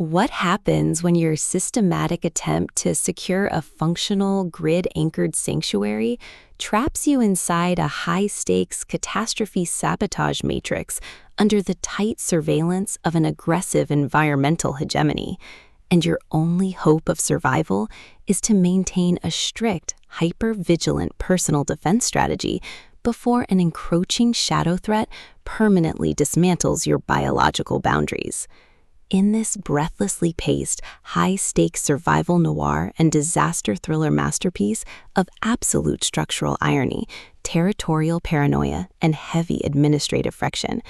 What happens when your systematic attempt to secure a functional, grid-anchored sanctuary traps you inside a high-stakes catastrophe sabotage matrix under the tight surveillance of an aggressive environmental hegemony, and your only hope of survival is to maintain a strict, hyper-vigilant personal defense strategy before an encroaching shadow threat permanently dismantles your biological boundaries? In this breathlessly paced, high-stakes survival noir and disaster thriller masterpiece of absolute structural irony, territorial paranoia, and heavy administrative friction,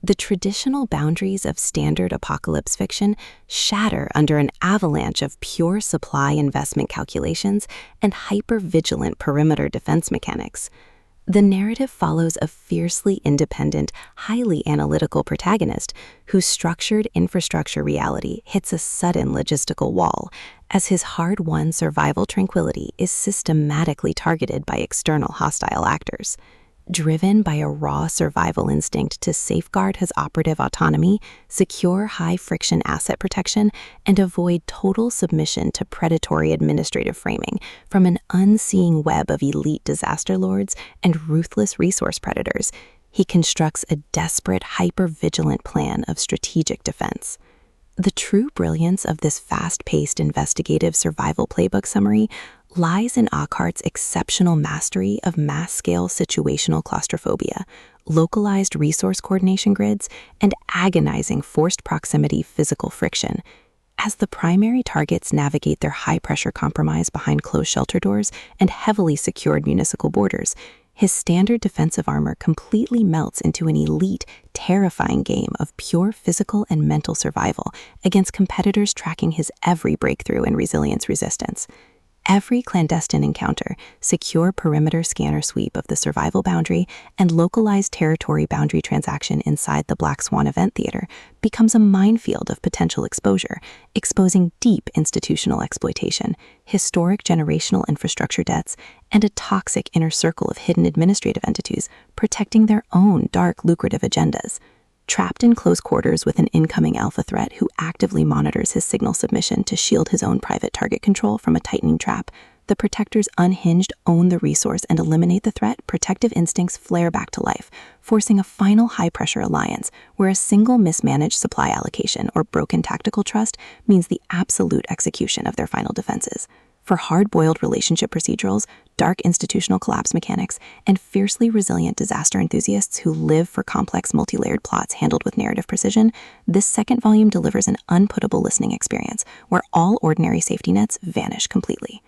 the traditional boundaries of standard apocalypse fiction shatter under an avalanche of pure supply investment calculations and hyper-vigilant perimeter defense mechanics. The narrative follows a fiercely independent, highly analytical protagonist whose structured infrastructure reality hits a sudden logistical wall as his hard-won survival tranquility is systematically targeted by external hostile actors. Driven by a raw survival instinct to safeguard his operative autonomy, secure high-friction asset protection, and avoid total submission to predatory administrative framing from an unseeing web of elite disaster lords and ruthless resource predators, he constructs a desperate, hyper-vigilant plan of strategic defense. The true brilliance of this fast-paced investigative survival playbook summary lies in Akart's exceptional mastery of mass-scale situational claustrophobia, localized resource coordination grids, and agonizing forced proximity physical friction. As the primary targets navigate their high-pressure compromise behind closed shelter doors and heavily secured municipal borders, his standard defensive armor completely melts into an elite, terrifying game of pure physical and mental survival against competitors tracking his every breakthrough in resilience resistance. Every clandestine encounter, secure perimeter scanner sweep of the survival boundary, and localized territory boundary transaction inside the Black Swan Event Theater becomes a minefield of potential exposure, exposing deep institutional exploitation, historic generational infrastructure debts, and a toxic inner circle of hidden administrative entities protecting their own dark, lucrative agendas. Trapped in close quarters with an incoming alpha threat who actively monitors his signal submission to shield his own private target control from a tightening trap, the Protector's unhinged own the resource and eliminate the threat protective instincts flare back to life, forcing a final high-pressure alliance where a single mismanaged supply allocation or broken tactical trust means the absolute execution of their final defenses. For hard-boiled relationship procedurals, dark institutional collapse mechanics, and fiercely resilient disaster enthusiasts who live for complex multi-layered plots handled with narrative precision, this second volume delivers an unputtable listening experience where all ordinary safety nets vanish completely.